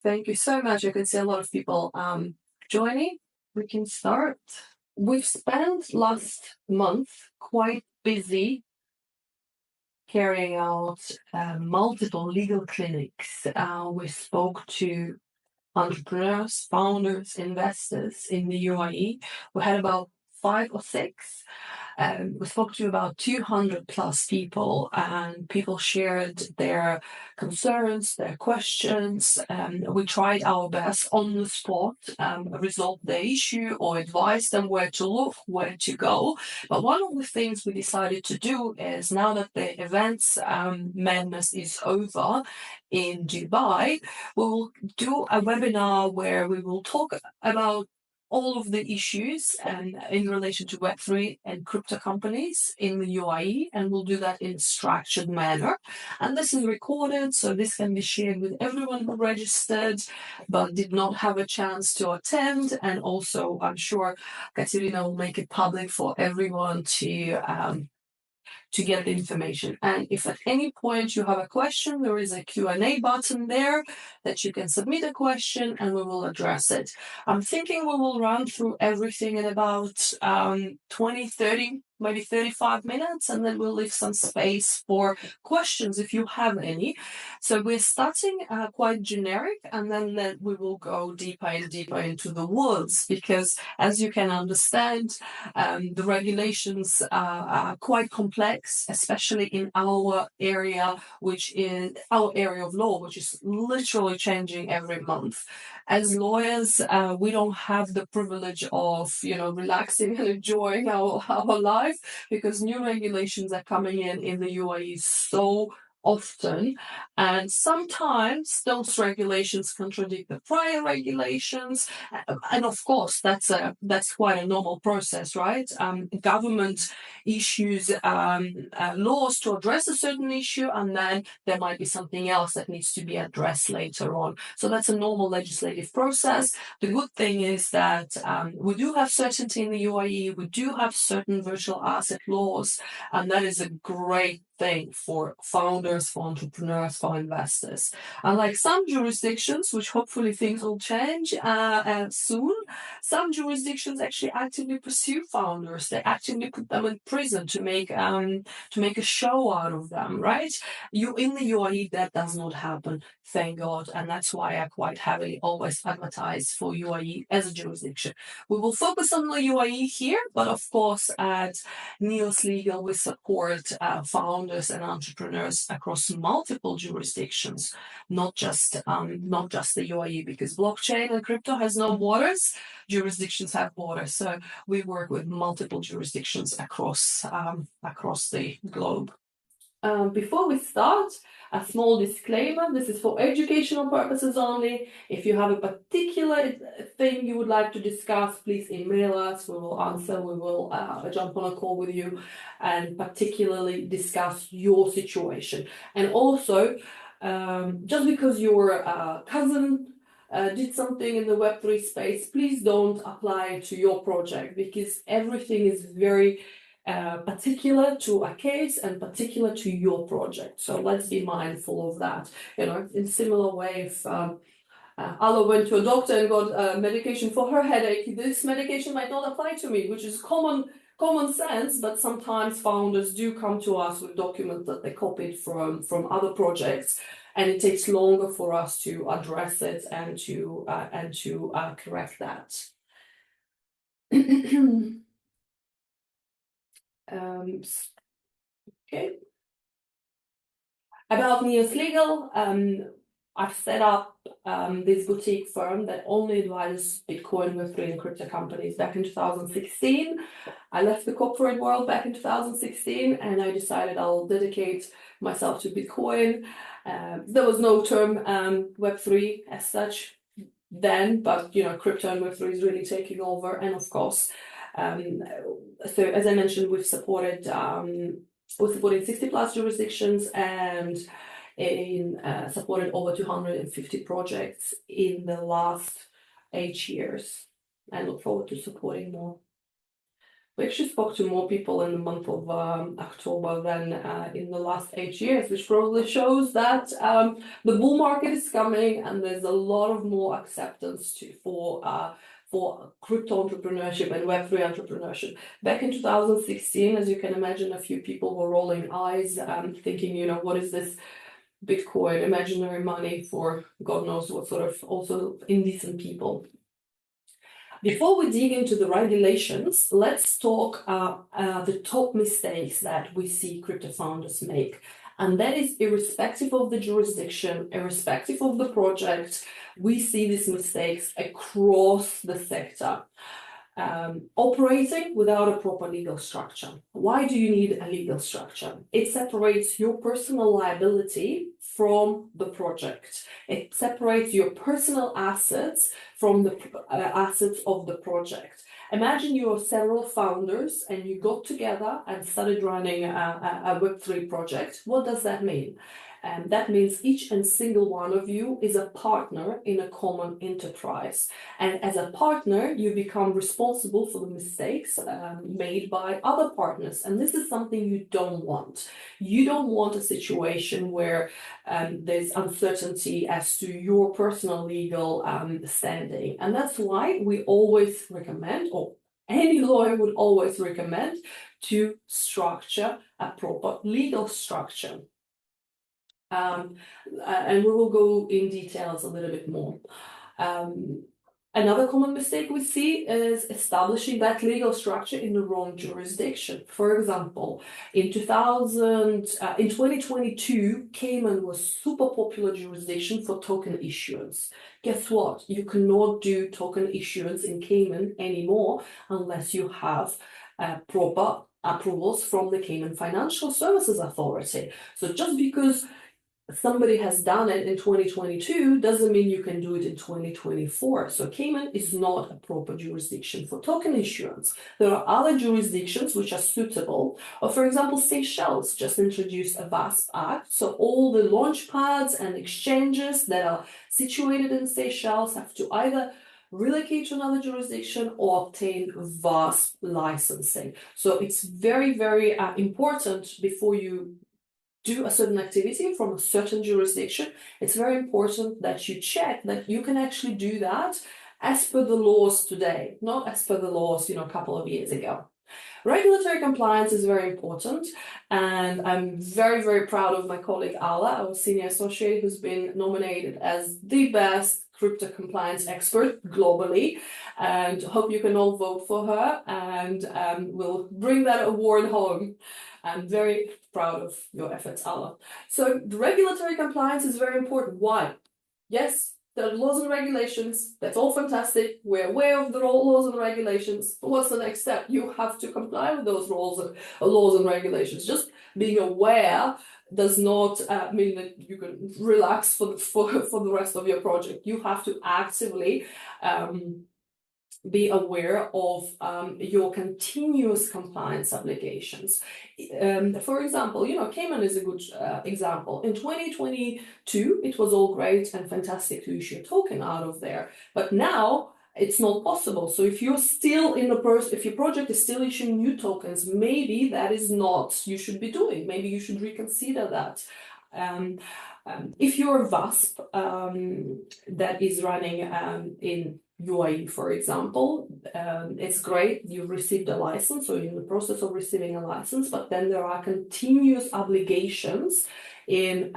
Thank you so much. I can see a lot of people joining. We can start. We've spent last month quite busy carrying out multiple legal clinics. We spoke to entrepreneurs, founders, investors in the UAE. We had about 5 or 6. We spoke to about 200 plus people, and people shared their concerns, their questions. We tried our best on the spot, resolve the issue or advise them where to look, where to go. But one of the things we decided to do is, now that the events madness is over in Dubai, we will do a webinar where we will talk about all of the issues in relation to Web3 and crypto companies in the UAE, and we'll do that in a structured manner. And this is recorded, so this can be shared with everyone who registered but did not have a chance to attend. And also, I'm sure Katerina will make it public for everyone to get the information. And if at any point you have a question, there is a Q&A button there that you can submit a question and we will address it. I'm thinking we will run through everything in about 20, 30, maybe 35 minutes, and then we'll leave some space for questions if you have any. So we're starting quite generic, and then we will go deeper and deeper into the woods, because as you can understand, the regulations are quite complex, especially in our area, which is our area of law, which is literally changing every month. As lawyers, we don't have the privilege of, relaxing and enjoying our life, because new regulations are coming in the UAE so often, and sometimes those regulations contradict the prior regulations, and of course that's quite a normal process, right? Government issues laws to address a certain issue, and then there might be something else that needs to be addressed later on. So that's a normal legislative process. The good thing is that we do have certainty in the UAE, we do have certain virtual asset laws, and that is a great thing for founders, for entrepreneurs, for investors. Unlike some jurisdictions, which hopefully things will change soon, some jurisdictions actually actively pursue founders. They actively put them in prison to make a show out of them, right? In the UAE, that does not happen, thank God, and that's why I quite heavily always advertise for UAE as a jurisdiction. We will focus on the UAE here, but of course at NeosLegal we support founders and entrepreneurs across multiple jurisdictions, not just the UAE, because blockchain and crypto has no borders. Jurisdictions have borders, so we work with multiple jurisdictions across the globe. Before we start, a small disclaimer: this is for educational purposes only. If you have a particular thing you would like to discuss, please email us. We will answer. We will jump on a call with you and particularly discuss your situation. And also, just because your cousin did something in the Web3 space, please don't apply it to your project, because everything is very particular to a case and particular to your project. So let's be mindful of that. In similar way, if Allah went to a doctor and got medication for her headache, this medication might not apply to me, which is common sense, but sometimes founders do come to us with documents that they copied from other projects, and it takes longer for us to address it and to correct that. Okay. About NeosLegal, I've set up this boutique firm that only advises Bitcoin, Web3 and crypto companies back in 2016. I left the corporate world back in 2016, and I decided I'll dedicate myself to Bitcoin. There was no term Web3 as such then, but crypto and Web3 is really taking over. And of course, so as I mentioned, we're supporting 60 plus jurisdictions, and supported over 250 projects in the last 8 years. I look forward to supporting more. We actually spoke to more people in the month of October than in the last 8 years, which probably shows that the bull market is coming and there's a lot of more acceptance for crypto entrepreneurship and Web3 entrepreneurship. Back in 2016, as you can imagine, a few people were rolling eyes, thinking, you know, what is this Bitcoin, imaginary money for God knows what sort of also indecent people. Before we dig into the regulations, let's talk the top mistakes that we see crypto founders make. And that is irrespective of the jurisdiction, irrespective of the project, we see these mistakes across the sector. Operating without a proper legal structure. Why do you need a legal structure? It separates your personal liability from the project. It separates your personal assets from the assets of the project. Imagine you are several founders and you got together and started running a Web3 project. What does that mean? That means each and single one of you is a partner in a common enterprise. And as a partner, you become responsible for the mistakes made by other partners. And this is something you don't want. You don't want a situation where there's uncertainty as to your personal legal standing. And that's why we always recommend, or any lawyer would always recommend, to structure a proper legal structure. And we will go in details a little bit more. Another common mistake we see is establishing that legal structure in the wrong jurisdiction. For example, in 2022, Cayman was super popular jurisdiction for token issuance. Guess what? You cannot do token issuance in Cayman anymore unless you have proper approvals from the Cayman Financial Services Authority. So just because somebody has done it in 2022 doesn't mean you can do it in 2024. So Cayman is not a proper jurisdiction for token issuance. There are other jurisdictions which are suitable. Or for example, Seychelles just introduced a VASP Act. So all the launch pads and exchanges that are situated in Seychelles have to either relocate to another jurisdiction or obtain VASP licensing. So it's very, very important before you do a certain activity from a certain jurisdiction. It's very important that you check that you can actually do that as per the laws today, not as per the laws, a couple of years ago. Regulatory compliance is very important, and I'm very, very proud of my colleague Ala, our senior associate, who's been nominated as the best crypto compliance expert globally, and hope you can all vote for her, and we'll bring that award home. I'm very proud of your efforts, Ala. So the regulatory compliance is very important. Why? Yes, there are laws and regulations. That's all fantastic. We're aware of the laws and regulations. But what's the next step? You have to comply with those laws and regulations. Just being aware does not mean that you can relax for the rest of your project. You have to actively be aware of your continuous compliance obligations. For example, Cayman is a good example. In 2022, it was all great and fantastic to issue a token out of there. But now it's not possible. So if you're still in if your project is still issuing new tokens, maybe that is not you should be doing. Maybe you should reconsider that. If you're a VASP that is running in UAE, for example, it's great, you've received a license, or you're in the process of receiving a license, but then there are continuous obligations in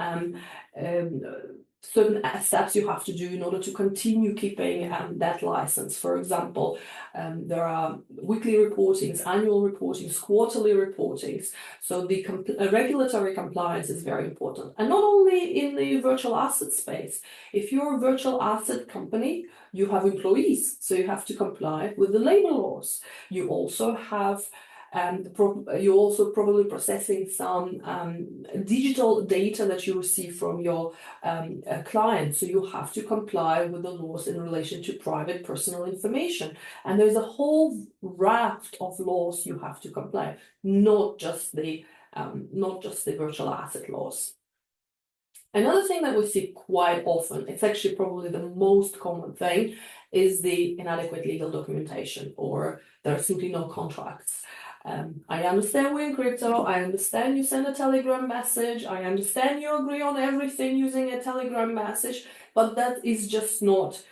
certain steps you have to do in order to continue keeping that license. For example, there are weekly reportings, annual reportings, quarterly reportings. So the regulatory compliance is very important. And not only in the virtual asset space. If you're a virtual asset company, you have employees, so you have to comply with the labor laws. You also have you're also probably processing some digital data that you receive from your clients. So you have to comply with the laws in relation to private personal information. And there's a whole raft of laws you have to comply, not just the virtual asset laws. Another thing that we see quite often, it's actually probably the most common thing, is the inadequate legal documentation, or there are simply no contracts. I understand we're in crypto, I understand you send a Telegram message, I understand you agree on everything using a Telegram message, but that is just not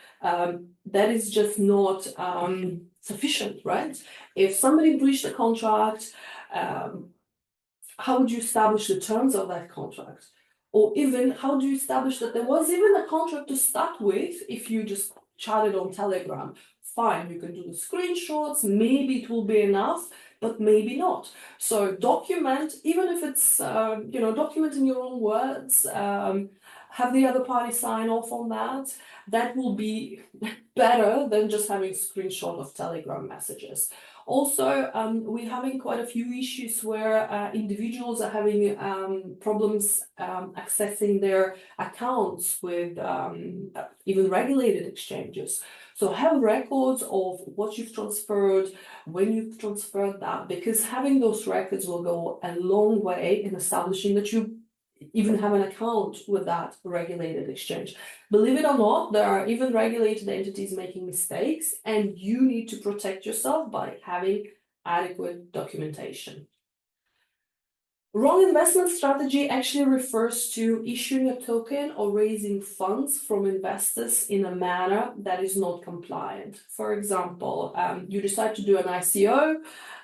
sufficient, right? If somebody breached a contract, how would you establish the terms of that contract? Or even, how do you establish that there was even a contract to start with if you just chatted on Telegram? Fine, you can do the screenshots, maybe it will be enough, but maybe not. So document, even if it's, document in your own words, have the other party sign off on that. That will be better than just having a screenshot of Telegram messages. Also, we're having quite a few issues where individuals are having problems accessing their accounts with even regulated exchanges. So have records of what you've transferred, when you've transferred that, because having those records will go a long way in establishing that you even have an account with that regulated exchange. Believe it or not, there are even regulated entities making mistakes, and you need to protect yourself by having adequate documentation. Wrong investment strategy actually refers to issuing a token or raising funds from investors in a manner that is not compliant. For example, you decide to do an ICO,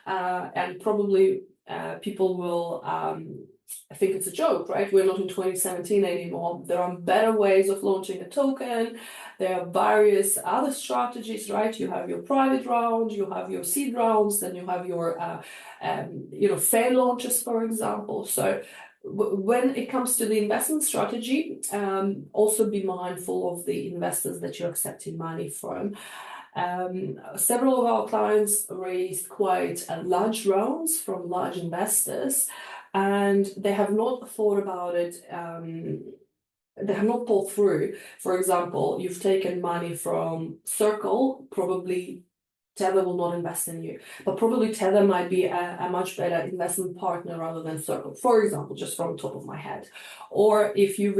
and probably people will I think it's a joke, right? We're not in 2017 anymore. There are better ways of launching a token. There are various other strategies, right? You have your private round, you have your seed rounds, then you have your, fair launches, for example. So when it comes to the investment strategy, also be mindful of the investors that you're accepting money from. Several of our clients raised quite large rounds from large investors, and they have not thought about it, they have not thought through. For example, you've taken money from Circle, probably Tether will not invest in you, but probably Tether might be a much better investment partner rather than Circle, for example, just from the top of my head. Or if you've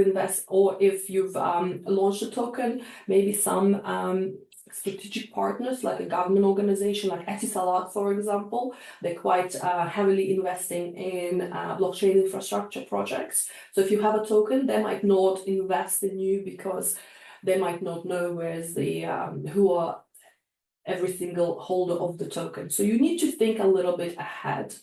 launched a token, maybe some strategic partners like a government organization like Etisalat, for example, they're quite heavily investing in blockchain infrastructure projects. So if you have a token, they might not invest in you because they might not know who are every single holder of the token. So you need to think a little bit ahead.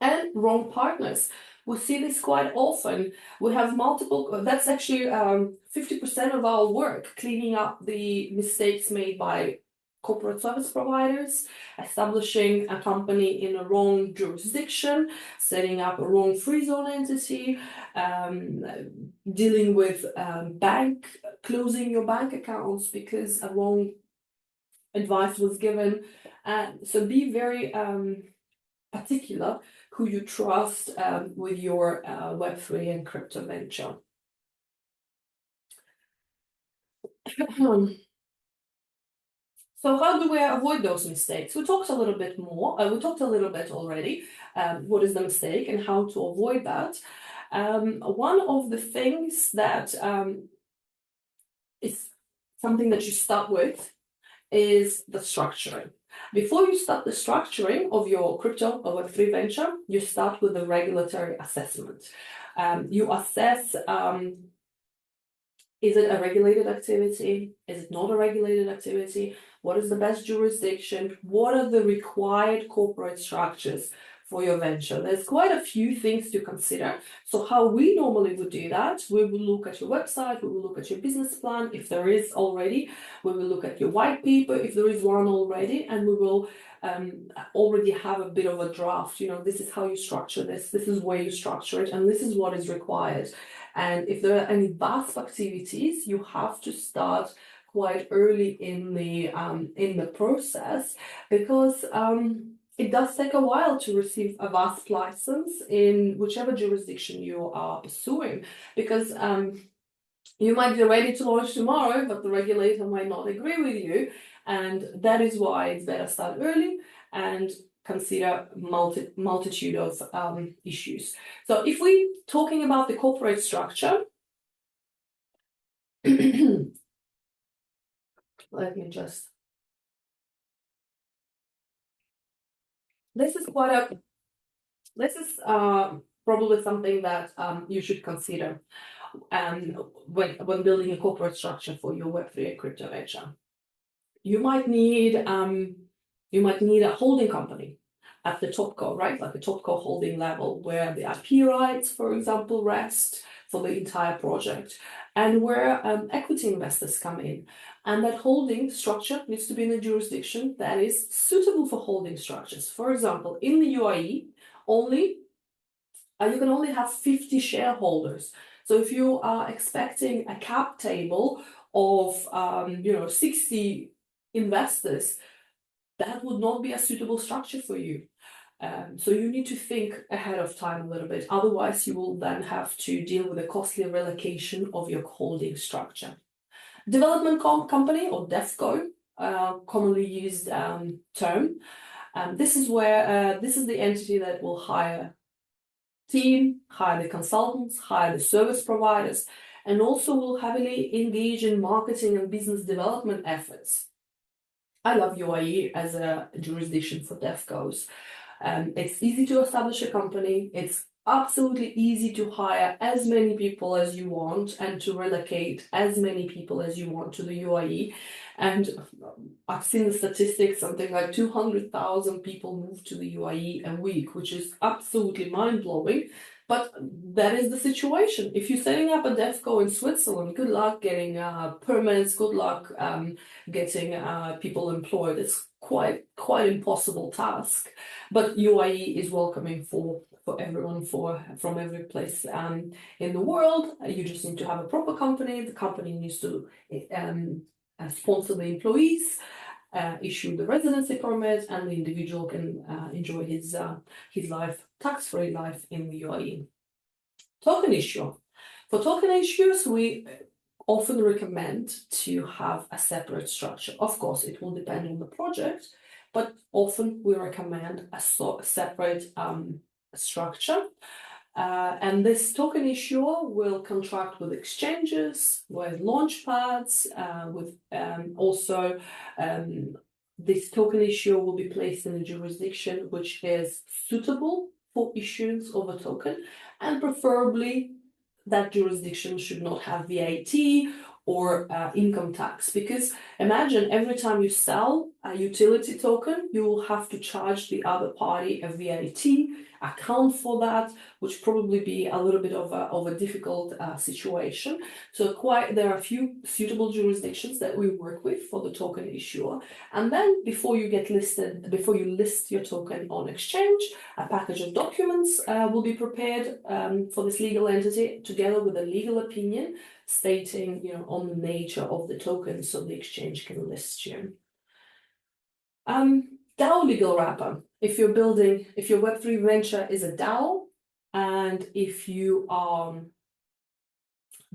And wrong partners. We see this quite often. We have multiple, that's actually 50% of our work, cleaning up the mistakes made by corporate service providers, establishing a company in a wrong jurisdiction, setting up a wrong free zone entity, dealing with closing your bank accounts because a wrong advice was given. So be very particular who you trust with your Web3 and crypto venture. So how do we avoid those mistakes? We talked a little bit already, what is the mistake and how to avoid that. One of the things that is something that you start with is the structuring. Before you start the structuring of your crypto or Web3 venture, you start with a regulatory assessment. You assess, is it a regulated activity? Is it not a regulated activity? What is the best jurisdiction? What are the required corporate structures for your venture? There's quite a few things to consider. So how we normally would do that, we will look at your website, we will look at your business plan, if there is already, we will look at your white paper, if there is one already, and we will already have a bit of a draft. This is how you structure this is where you structure it, and this is what is required. And if there are any VASP activities, you have to start quite early in the process, because it does take a while to receive a VASP license in whichever jurisdiction you are pursuing, because you might be ready to launch tomorrow, but the regulator might not agree with you, and that is why it's better start early and consider multitude of issues. So if we're talking about the corporate structure, Let me just. This is probably something that you should consider when building a corporate structure for your Web3 and crypto venture. You might need a holding company at the topco, right? Like a topco holding level where the IP rights, for example, rest for the entire project, and where equity investors come in. And that holding structure needs to be in a jurisdiction that is suitable for holding structures. For example, in the UAE, you can only have 50 shareholders. So if you are expecting a cap table of 60 investors, that would not be a suitable structure for you. So you need to think ahead of time a little bit. Otherwise, you will then have to deal with a costly relocation of your holding structure. Development company, or DevCo, commonly used term. This is the entity that will hire team, hire the consultants, hire the service providers, and also will heavily engage in marketing and business development efforts. I love UAE as a jurisdiction for DevCos. It's easy to establish a company. It's absolutely easy to hire as many people as you want and to relocate as many people as you want to the UAE. And I've seen the statistics, something like 200,000 people move to the UAE a week, which is absolutely mind-blowing. But that is the situation. If you're setting up a DevCo in Switzerland, good luck getting permits, good luck getting people employed. It's quite impossible task. But UAE is welcoming for everyone from every place in the world. You just need to have a proper company. The company needs to sponsor the employees, issue the residency permit, and the individual can enjoy his life, tax-free life in the UAE. Token issue. For token issues, we often recommend to have a separate structure. Of course, it will depend on the project, but often we recommend a separate structure. And this token issuer will contract with exchanges, with launch pads, this token issuer will be placed in a jurisdiction which is suitable for issuance of a token, and preferably that jurisdiction should not have VAT or income tax, because imagine every time you sell a utility token, you will have to charge the other party a VAT, account for that, which probably be a little bit of a difficult situation. So there are a few suitable jurisdictions that we work with for the token issuer. And then before you list your token on exchange, a package of documents will be prepared for this legal entity, together with a legal opinion stating, on the nature of the token, so the exchange can list you. DAO legal wrapper. If your Web3 venture is a DAO, and if you are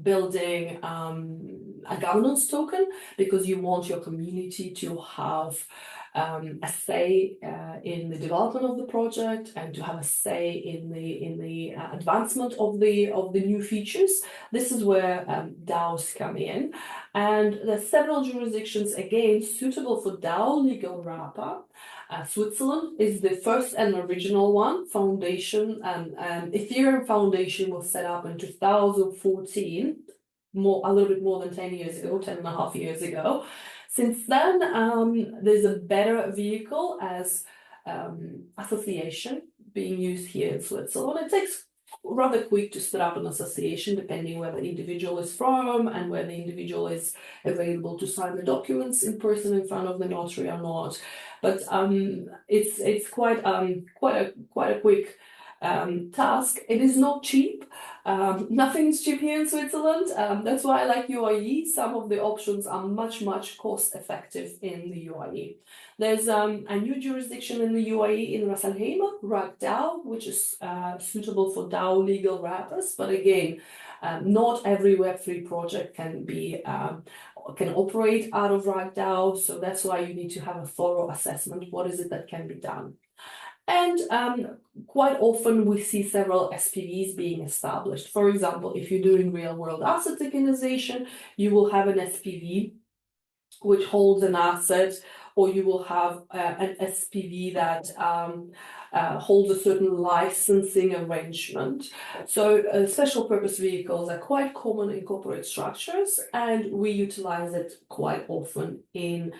building a governance token because you want your community to have a say in the development of the project and to have a say in the advancement of the new features, this is where DAOs come in. And there's several jurisdictions, again, suitable for DAO legal wrapper. Switzerland is the first and original one. Foundation and Ethereum Foundation was set up in 2014, a little bit more than 10 years ago, 10 and a half years ago. Since then, there's a better vehicle as association being used here in Switzerland. It takes rather quick to set up an association, depending where the individual is from and where the individual is available to sign the documents in person in front of the notary or not. But it's quite a quick task. It is not cheap. Nothing is cheap here in Switzerland. That's why I like UAE. Some of the options are much cost effective in the UAE. There's a new jurisdiction in the UAE in Ras Al Khaimah, RAGDAO, which is suitable for DAO legal wrappers. But again, not every Web3 project can operate out of RAGDAO. So that's why you need to have a thorough assessment. What is it that can be done? And quite often we see several SPVs being established. For example, if you're doing real-world asset tokenization, you will have an SPV which holds an asset, or you will have an SPV that holds a certain licensing arrangement. So special purpose vehicles are quite common in corporate structures, and we utilize it quite often in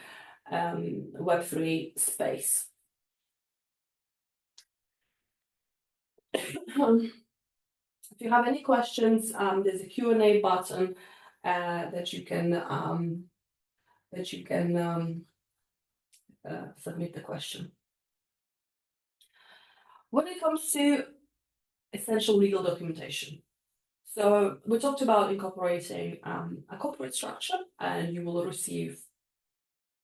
Web3 space. If you have any questions, there's a Q&A button that you can submit the question. When it comes to essential legal documentation, so we talked about incorporating a corporate structure, and you will receive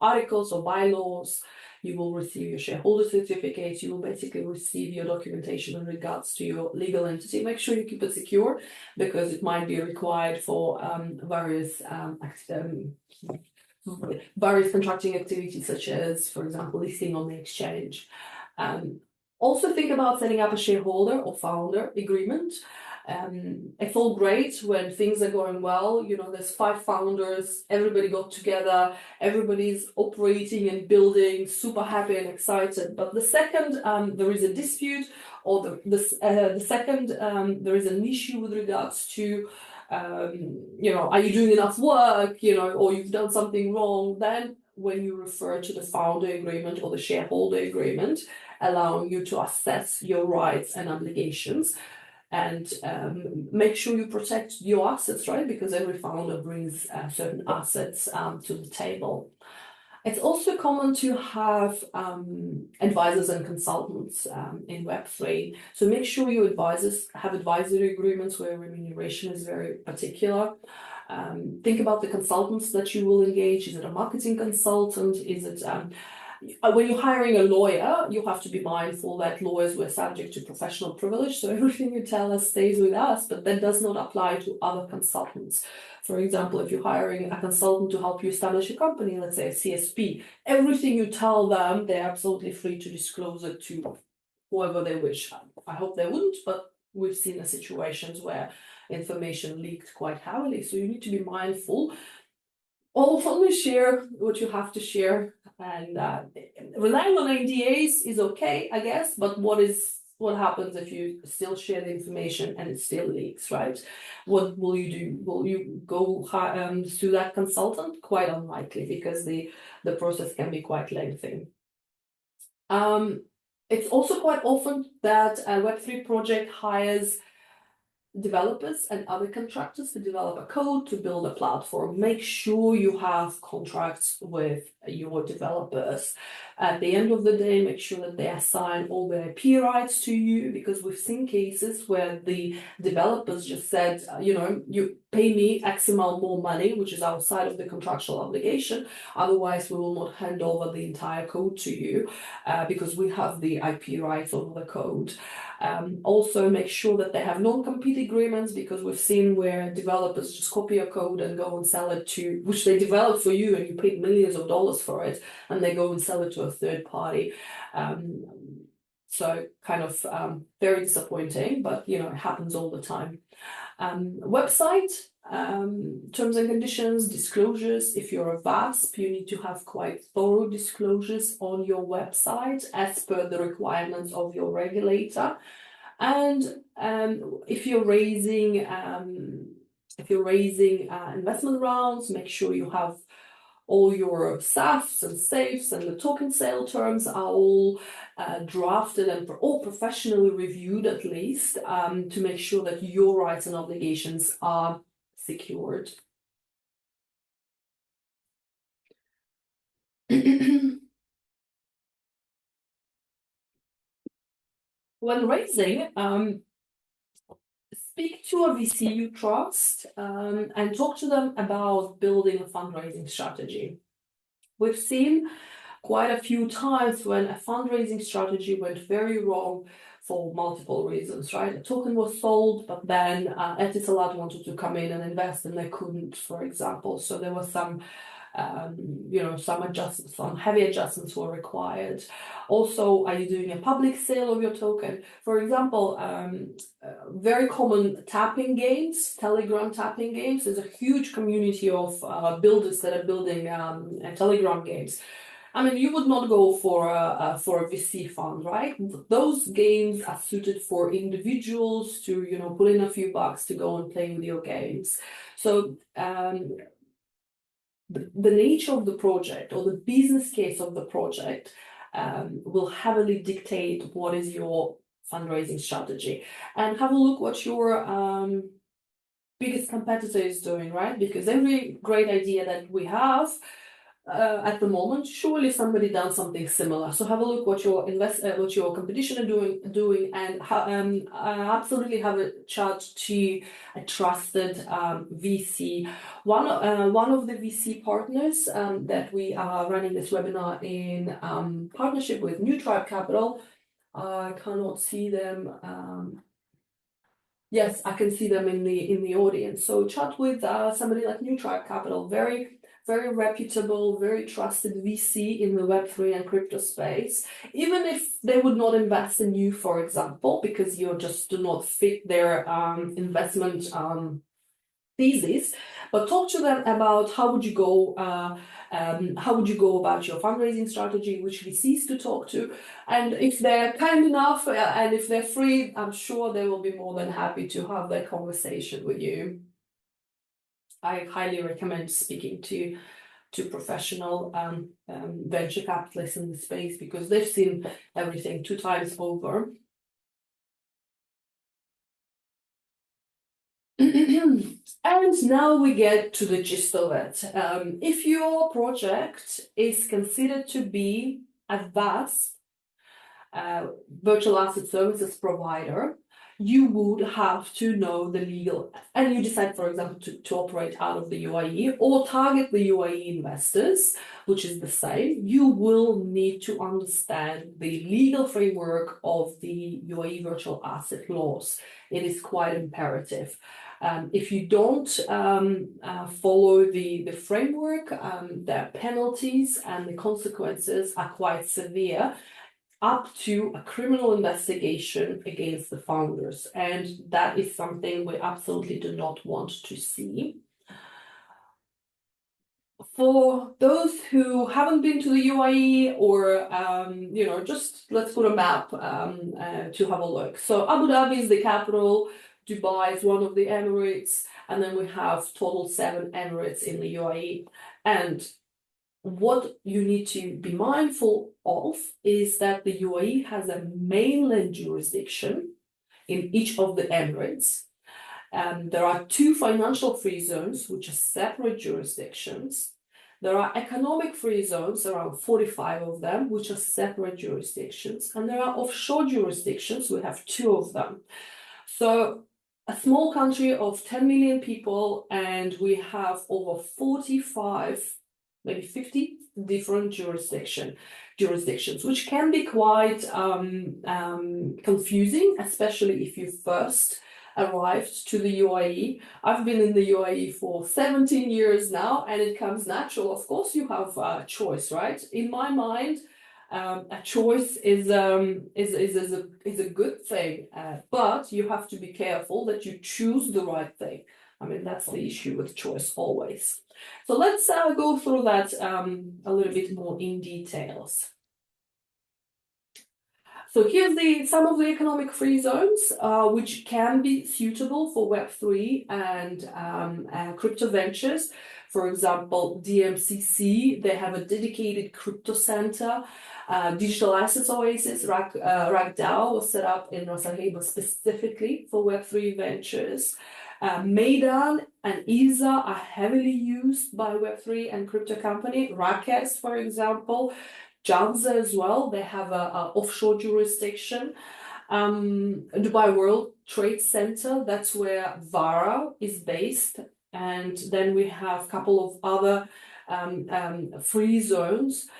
articles or bylaws, you will receive your shareholder certificates, you will basically receive your documentation in regards to your legal entity. Make sure you keep it secure, because it might be required for various contracting activities, such as, for example, listing on the exchange. Also think about setting up a shareholder or founder agreement. It's all great when things are going well. You know, there's 5 founders, everybody got together, everybody's operating and building, super happy and excited. But the second there is a dispute, or the second there is an issue with regards to are you doing enough work, or you've done something wrong, then when you refer to the founder agreement or the shareholder agreement, allowing you to assess your rights and obligations, and make sure you protect your assets, right? Because every founder brings certain assets to the table. It's also common to have advisors and consultants in Web3. So make sure your advisors have advisory agreements where remuneration is very particular. Think about the consultants that you will engage. Is it a marketing consultant? Is it when you're hiring a lawyer, you have to be mindful that lawyers were subject to professional privilege. So everything you tell us stays with us, but that does not apply to other consultants. For example, if you're hiring a consultant to help you establish a company, let's say a CSP, everything you tell them, they're absolutely free to disclose it to whoever they wish. I hope they wouldn't, but we've seen the situations where information leaked quite heavily. So you need to be mindful. Only share what you have to share, and relying on NDAs is okay, I guess, but what happens if you still share the information and it still leaks, right? What will you do? Will you go sue that consultant? Quite unlikely, because the process can be quite lengthy. It's also quite often that a Web3 project hires developers and other contractors to develop a code, to build a platform. Make sure you have contracts with your developers. At the end of the day, make sure that they assign all the IP rights to you, because we've seen cases where the developers just said, you pay me X amount more money, which is outside of the contractual obligation. Otherwise, we will not hand over the entire code to you because we have the IP rights over the code. Also, make sure that they have non-compete agreements, because we've seen where developers just copy a code and go and sell it to, which they developed for you and you paid millions of dollars for it, and they go and sell it to a third party. So kind of very disappointing, but it happens all the time. Website, terms and conditions, disclosures. If you're a VASP, you need to have quite thorough disclosures on your website as per the requirements of your regulator. And if you're raising investment rounds, make sure you have all your SAFs and SAFEs and the token sale terms are all drafted and all professionally reviewed, at least, to make sure that your rights and obligations are secured. When raising, speak to a VC you trust and talk to them about building a fundraising strategy. We've seen quite a few times when a fundraising strategy went very wrong for multiple reasons, right? A token was sold, but then Etisalat wanted to come in and invest and they couldn't, for example. So there was some some heavy adjustments were required. Also, are you doing a public sale of your token? For example, very common tapping games, Telegram tapping games. There's a huge community of builders that are building Telegram games. I mean, you would not go for a VC fund, right? Those games are suited for individuals to, put in a few bucks to go and play video games. So the nature of the project or the business case of the project will heavily dictate what is your fundraising strategy. And have a look what your biggest competitor is doing, right? Because every great idea that we have at the moment, surely somebody done something similar. So have a look what your competition are doing, and absolutely have a chat to a trusted VC. One of the VC partners that we are running this webinar in partnership with New Tribe Capital. I cannot see them. Yes, I can see them in the audience. So chat with somebody like New Tribe Capital, very reputable, very trusted VC in the Web3 and crypto space. Even if they would not invest in you, for example, because you just do not fit their investment thesis, but talk to them about how would you go about your fundraising strategy, which VCs to talk to, and if they're kind enough and if they're free, I'm sure they will be more than happy to have that conversation with you. I highly recommend speaking to professional venture capitalists in the space because they've seen everything 2 times over. And now we get to the gist of it. If your project is considered to be a VASP, virtual asset services provider, you would have to know the legal, and you decide, for example, to operate out of the UAE or target the UAE investors, which is the same, you will need to understand the legal framework of the UAE virtual asset laws. It is quite imperative. If you don't follow the framework, the penalties and the consequences are quite severe, up to a criminal investigation against the founders. And that is something we absolutely do not want to see. For those who haven't been to the UAE or, just let's put a map to have a look. So Abu Dhabi is the capital, Dubai is one of the Emirates, and then we have total 7 Emirates in the UAE. And what you need to be mindful of is that the UAE has a mainland jurisdiction in each of the Emirates. There are 2 financial free zones, which are separate jurisdictions. There are economic free zones, around 45 of them, which are separate jurisdictions. And there are offshore jurisdictions, we have 2 of them. So a small country of 10 million people, and we have over 45, maybe 50 different jurisdictions, which can be quite confusing, especially if you first arrived to the UAE. I've been in the UAE for 17 years now, and it comes natural. Of course, you have a choice, right? In my mind, a choice is a good thing, but you have to be careful that you choose the right thing. I mean, that's the issue with choice always. So let's go through that a little bit more in details. So here's some of the economic free zones, which can be suitable for Web3 and crypto ventures. For example, DMCC, they have a dedicated crypto center. Digital Assets Oasis, RAG-DAO, was set up in Ras Al Khaimah specifically for Web3 ventures. Maidan and ISA are heavily used by Web3 and crypto company. Rakes, for example, Janza as well, they have an offshore jurisdiction. Dubai World Trade Center, that's where VARA is based. And then we have a couple of other free zones.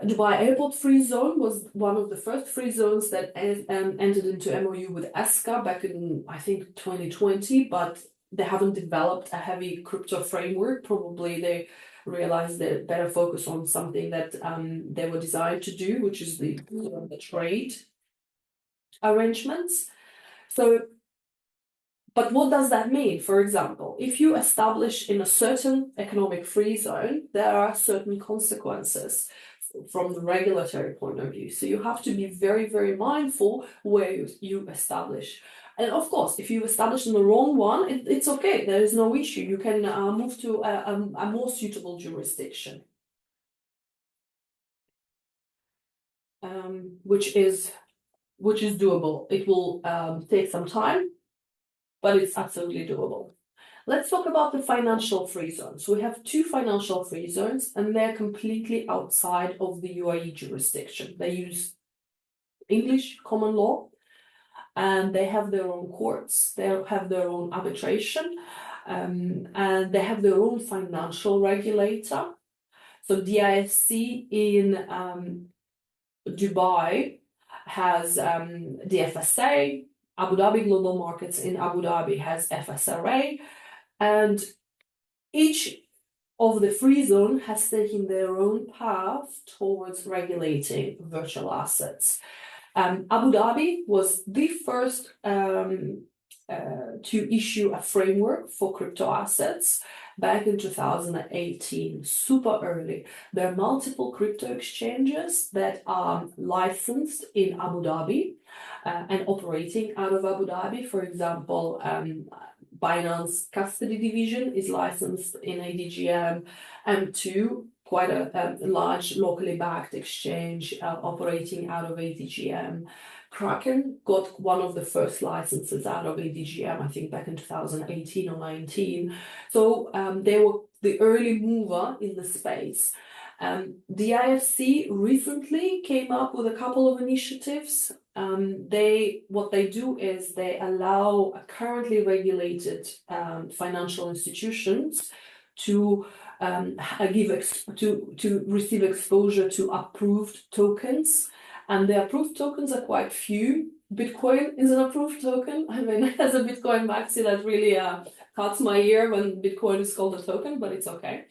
Dubai Airport Free Zone was one of the first free zones that entered into MOU with ESCA back in, I think, 2020, but they haven't developed a heavy crypto framework. Probably realized they better focus on something that they were designed to do, which is the trade arrangements. So, but what does that mean? For example, if you establish in a certain economic free zone, there are certain consequences from the regulatory point of view. So you have to be very, very mindful where you establish. And of course, if you establish in the wrong one, it's okay. There is no issue. You can move to a more suitable jurisdiction, which is doable. It will take some time, but it's absolutely doable. Let's talk about the financial free zones. We have two financial free zones, and they're completely outside of the UAE jurisdiction. They use English common law, and they have their own courts, they have their own arbitration, and they have their own financial regulator. So DIFC in Dubai has the FSA, Abu Dhabi Global Markets in Abu Dhabi has FSRA, and each of the free zone has taken their own path towards regulating virtual assets. Abu Dhabi was the first to issue a framework for crypto assets back in 2018, super early. There are multiple crypto exchanges that are licensed in Abu Dhabi and operating out of Abu Dhabi. For example, Binance Custody Division is licensed in ADGM, M2, quite a large locally backed exchange operating out of ADGM. Kraken got one of the first licenses out of ADGM, I think back in 2018 or 19. So they were the early mover in the space. The IFC recently came up with a couple of initiatives. What they do is they allow currently regulated financial institutions to receive exposure to approved tokens, and the approved tokens are quite few. Bitcoin is an approved token. I mean, as a Bitcoin maxi, that really cuts my ear when Bitcoin is called a token, but it's okay.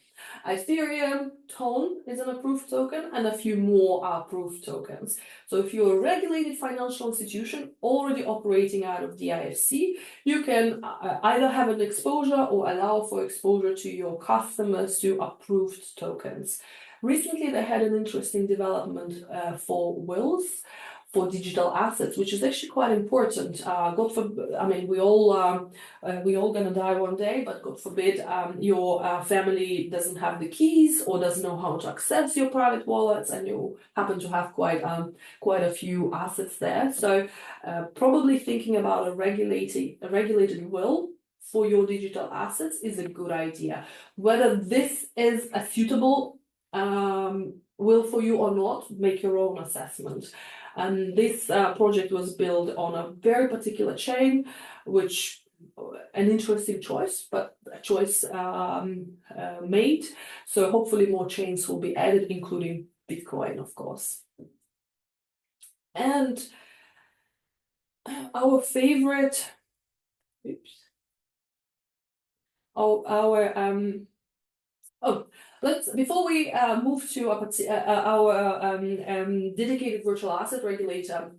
Ethereum, Tone is an approved token, and a few more are approved tokens. So if you're a regulated financial institution already operating out of the IFC, you can either have an exposure or allow for exposure to your customers to approved tokens. Recently, they had an interesting development for wills for digital assets, which is actually quite important. God forbid, I mean, we all gonna die one day, but God forbid your family doesn't have the keys or doesn't know how to access your private wallets, and you happen to have quite a few assets there. So probably thinking about a regulated will for your digital assets is a good idea. Whether this is a suitable will for you or not, make your own assessment. And this project was built on a very particular chain, which an interesting choice, but a choice made. So hopefully more chains will be added, including Bitcoin, of course. And our favorite, before we move to our dedicated virtual asset regulator,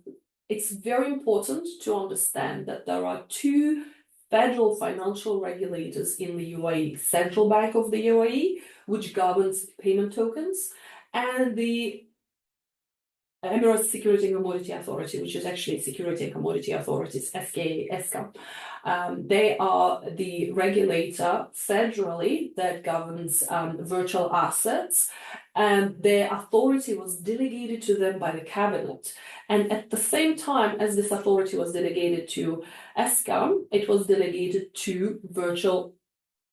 it's very important to understand that there are two federal financial regulators in the UAE: Central Bank of the UAE, which governs payment tokens, and the Emirates Security and Commodity Authority, which is actually Security and Commodity Authorities, SCA. They are the regulator federally that governs virtual assets, and their authority was delegated to them by the cabinet. And at the same time as this authority was delegated to ESCOM, it was delegated to Virtual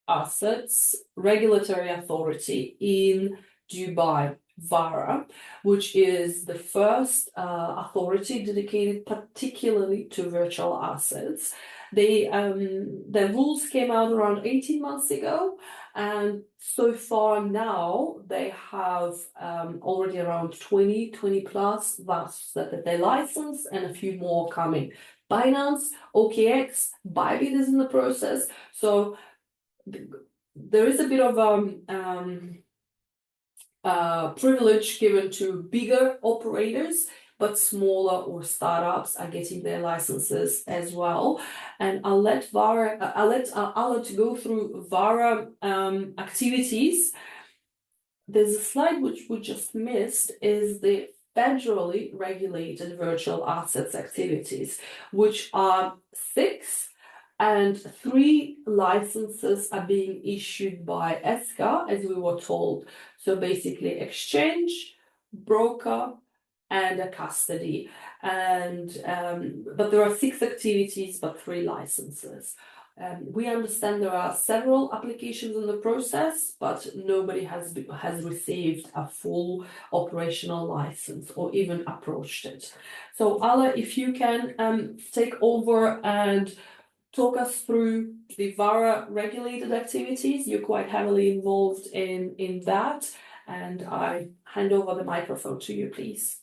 Assets Regulatory Authority in Dubai, VARA, which is the first authority dedicated particularly to virtual assets. The rules came out around 18 months ago, and so far now they have already around 20 plus VASPs that they license, and a few more coming. Binance, OKX, Bybit is in the process. So there is a bit of privilege given to bigger operators, but smaller or startups are getting their licenses as well. And I'll let Alet go through VARA activities. There's a slide which we just missed, is the federally regulated virtual assets activities, which are 6, and 3 licenses are being issued by ESCA, as we were told. So basically exchange, broker, and a custody. And but there are 6 activities, but 3 licenses. We understand there are several applications in the process, but nobody has received a full operational license or even approached it. So Ala, if you can take over and talk us through the VARA regulated activities. You're quite heavily involved in that, and I hand over the microphone to you, please.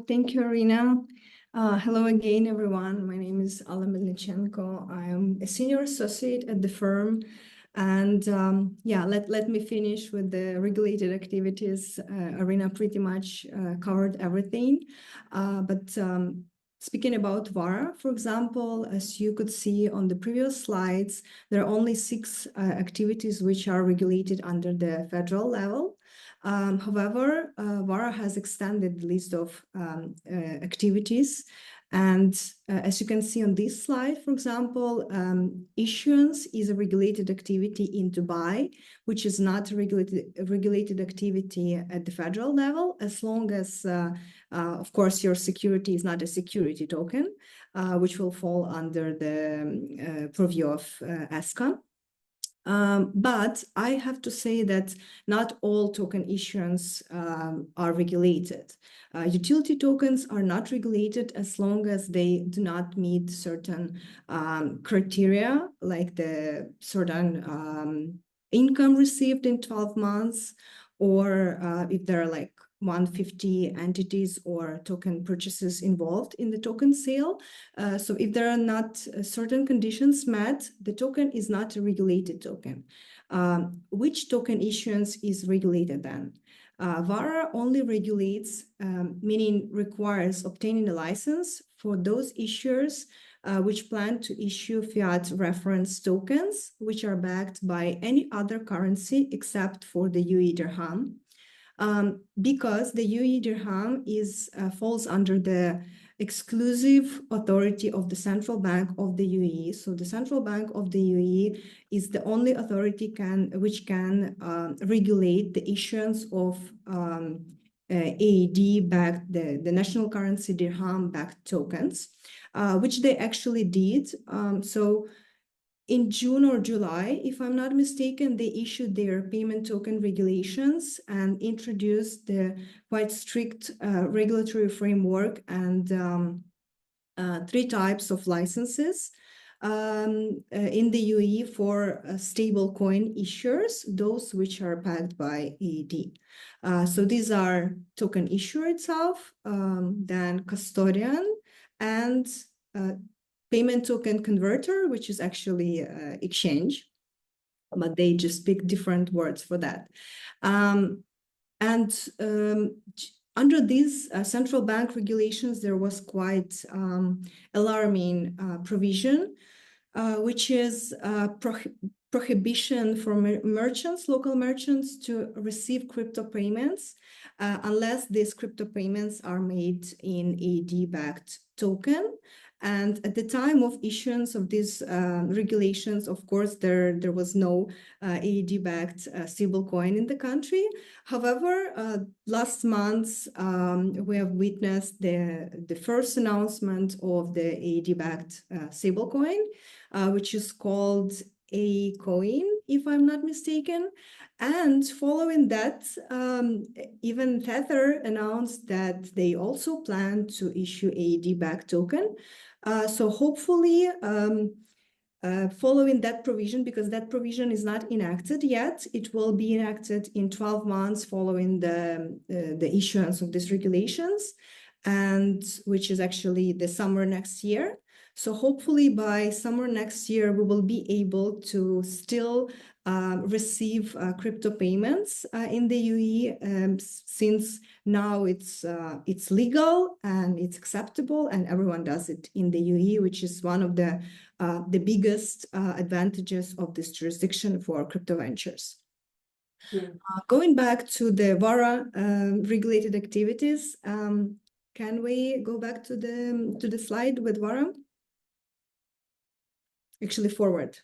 Thank you, Irina. Hello again, everyone. My name is Alla Melnichenko. I am a senior associate at the firm. And yeah, let me finish with the regulated activities. Irina pretty much covered everything. But speaking about VARA, for example, as you could see on the previous slides, there are only 6 activities which are regulated under the federal level. However, VARA has extended the list of activities. And as you can see on this slide, for example, issuance is a regulated activity in Dubai, which is not a regulated activity at the federal level, as long as, of course, your security is not a security token, which will fall under the purview of ESCA. But I have to say that not all token issuance are regulated. Utility tokens are not regulated as long as they do not meet certain criteria, like the certain income received in 12 months, or if there are like 150 entities or token purchases involved in the token sale. So if there are not certain conditions met, the token is not a regulated token. Which token issuance is regulated then? VARA only regulates, meaning requires obtaining a license for those issuers which plan to issue fiat reference tokens, which are backed by any other currency except for the UAE dirham. Because the UAE dirham falls under the exclusive authority of the Central Bank of the UAE. So the Central Bank of the UAE is the only authority which can regulate the issuance of AED-backed, the national currency dirham-backed tokens, which they actually did. So in June or July, if I'm not mistaken, they issued their payment token regulations and introduced the quite strict regulatory framework and 3 types of licenses in the UAE for stablecoin issuers, those which are backed by AED. So these are token issuer itself, then custodian, and payment token converter, which is actually exchange, but they just pick different words for that. Under these central bank regulations, there was quite alarming provision, which is prohibition for merchants, local merchants, to receive crypto payments unless these crypto payments are made in AED-backed token. And at the time of issuance of these regulations, of course, there was no AED-backed stablecoin in the country. However, last month, we have witnessed the first announcement of the AED-backed stablecoin, which is called a coin, if I'm not mistaken. And following that, even Tether announced that they also plan to issue AED-backed token. So hopefully, following that provision, because that provision is not enacted yet, it will be enacted in 12 months following the issuance of these regulations, and which is actually the summer next year. So hopefully by summer next year, we will be able to still receive crypto payments in the UAE, since now it's legal and it's acceptable, and everyone does it in the UAE, which is one of the biggest advantages of this jurisdiction for crypto ventures. Going back to the VARA regulated activities, can we go back to the slide with VARA? Actually, forward.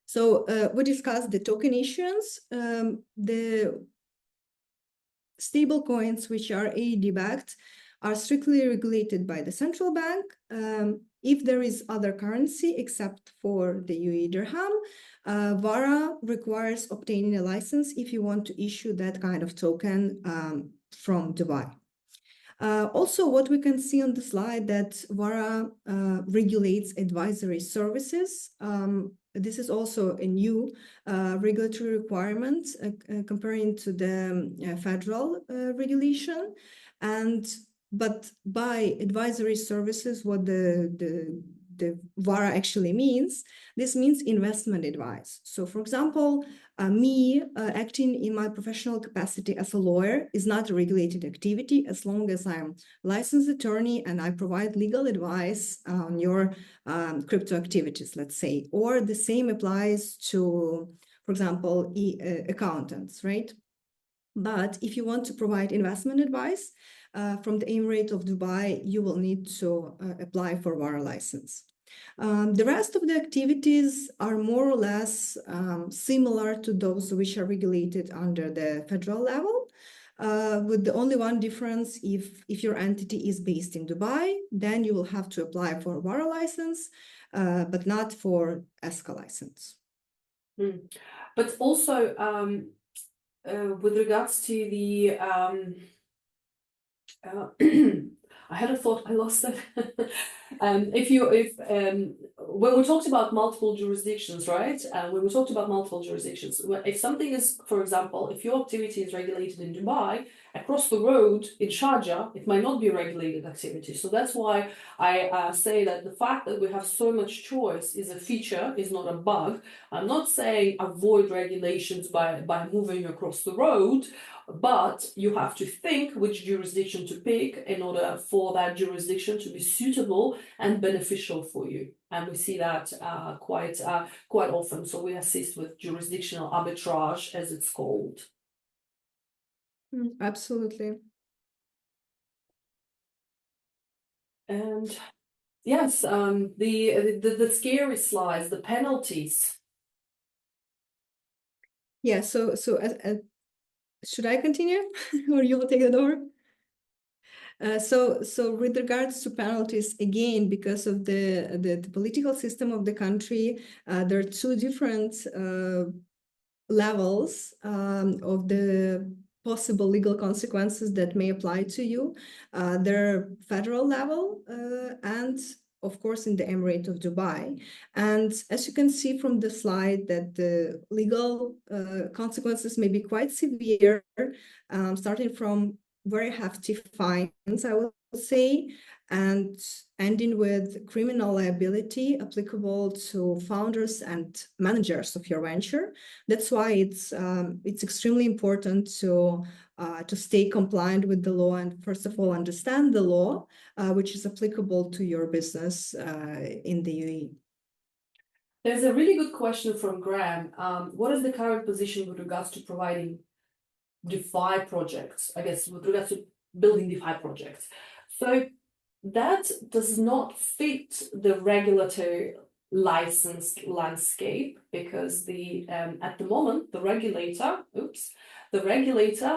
So we discussed the token issuance, the stable coins which are AED backed are strictly regulated by the central bank. If there is other currency except for the UAE dirham, VARA requires obtaining a license if you want to issue that kind of token from Dubai. Also, what we can see on the slide that VARA regulates advisory services. This is also a new regulatory requirement comparing to the federal regulation. But by advisory services, what the VARA actually means, this means investment advice. So for example, me acting in my professional capacity as a lawyer is not a regulated activity as long as I'm licensed attorney and I provide legal advice on your crypto activities, let's say. Or the same applies to, for example, accountants, right? But if you want to provide investment advice from the Emirate of Dubai, you will need to apply for VARA license. The rest of the activities are more or less similar to those which are regulated under the federal level, with the only one difference: if your entity is based in Dubai, then you will have to apply for VARA license, but not for ESCA license. But also, with regards to the I had a thought, I lost it. When we talked about multiple jurisdictions, right? When we talked about multiple jurisdictions, if something is, for example, if your activity is regulated in Dubai, across the road in Sharjah, it might not be a regulated activity. So that's why I say that the fact that we have so much choice is a feature, is not a bug. I'm not saying avoid regulations by moving across the road, but you have to think which jurisdiction to pick in order for that jurisdiction to be suitable and beneficial for you. And we see that quite often. So we assist with jurisdictional arbitrage, as it's called. Absolutely. And yes, the scary slides, the penalties. Yeah. So should I continue, or you'll take it over? So with regards to penalties, again, because of the political system of the country, there are two different levels of the possible legal consequences that may apply to you. There are federal level and of course in the Emirate of Dubai. And as you can see from the slide, that the legal consequences may be quite severe, starting from very hefty fines, I would say, and ending with criminal liability applicable to founders and managers of your venture. That's why it's extremely important to stay compliant with the law and first of all understand the law which is applicable to your business in the UAE. There's a really good question from Graham. What is the current position with regards to providing DeFi projects? I guess with regards to building DeFi projects. So that does not fit the regulatory licensed landscape, because at the moment the regulator